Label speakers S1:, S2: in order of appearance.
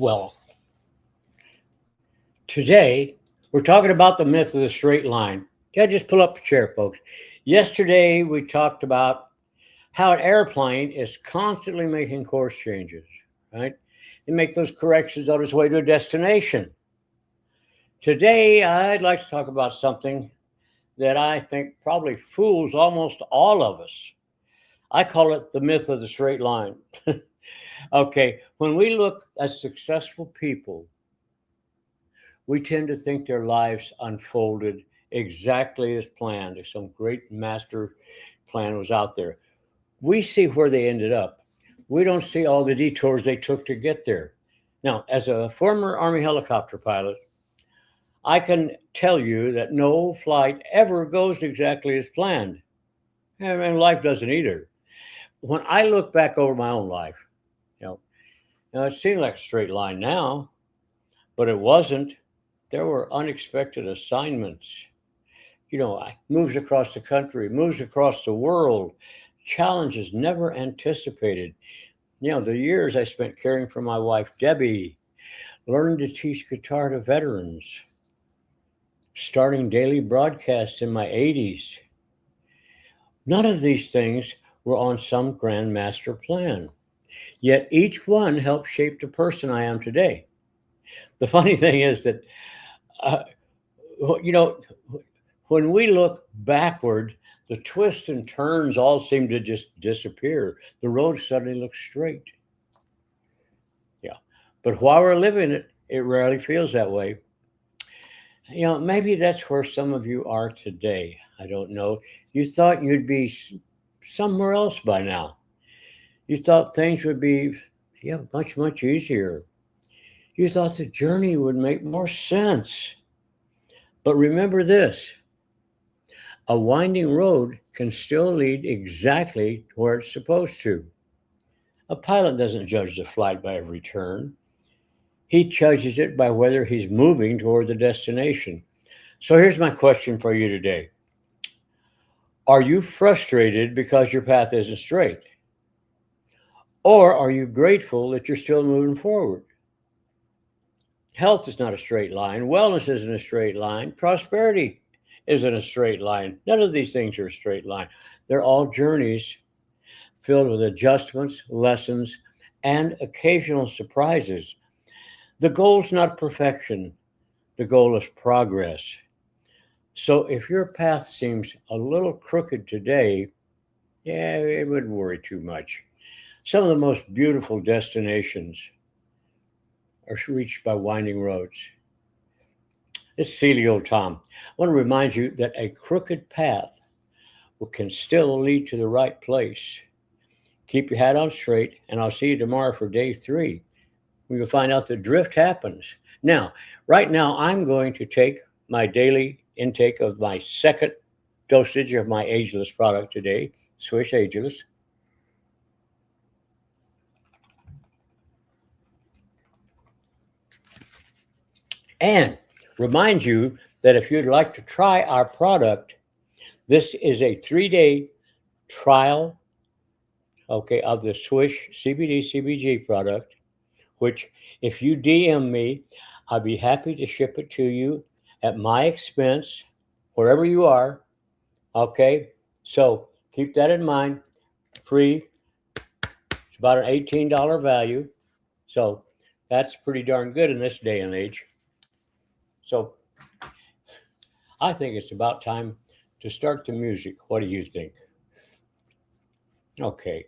S1: Well, today we're talking about the myth of the straight line. Yeah, just pull up a chair, folks. Yesterday we talked about how an airplane is constantly making course changes, right? They make those corrections on its way to a destination. Today, I'd like to talk about something that I think probably fools almost all of us. I call it the myth of the straight line. Okay, when we look at successful people, we tend to think their lives unfolded exactly as planned, if some great master plan was out there. We see where they ended up. We don't see all the detours they took to get there. Now, as a former Army helicopter pilot, I can tell you that no flight ever goes exactly as planned. And life doesn't either. When I look back over my own life, you know, now it seems like a straight line now, but it wasn't. There were unexpected assignments. I moves across the country, moves across the world, challenges never anticipated. The years I spent caring for my wife, Debbie, learning to teach guitar to veterans, starting daily broadcasts in my 80s. None of these things were on some grand master plan, yet each one helped shape the person I am today. The funny thing is that, uh, you know, when we look backward, the twists and turns all seem to just disappear. The road suddenly looks straight. Yeah. But while we're living it, it rarely feels that way. Maybe that's where some of you are today. I don't know. You thought you'd be somewhere else by now. You thought things would be, yeah, much, much easier. You thought the journey would make more sense. But remember this, a winding road can still lead exactly where it's supposed to. A pilot doesn't judge the flight by every turn, he judges it by whether he's moving toward the destination. So here's my question for you today. Are you frustrated because your path isn't straight? Or are you grateful that you're still moving forward? Health is not a straight line. Wellness isn't a straight line. Prosperity isn't a straight line. None of these things are a straight line. They're all journeys filled with adjustments, lessons, and occasional surprises. The goal is not perfection, the goal is progress. So if your path seems a little crooked today, yeah, it wouldn't worry too much. Some of the most beautiful destinations are reached by winding roads. It's Sealy Old Tom. I want to remind you that a crooked path can still lead to the right place. Keep your hat on straight, and I'll see you tomorrow for day 3. We will find out the drift happens. Now, right now, I'm going to take my daily intake of my second dosage of my ageless product today, Swish Ageless. And remind you that if you'd like to try our product, this is a 3-day trial, okay, of the Swish CBD CBG product, which if you DM me, I'd be happy to ship it to you at my expense, wherever you are. Okay, so keep that in mind. Free, it's about an $18 value. So that's pretty darn good in this day and age. So I think it's about time to start the music. What do you think? Okay.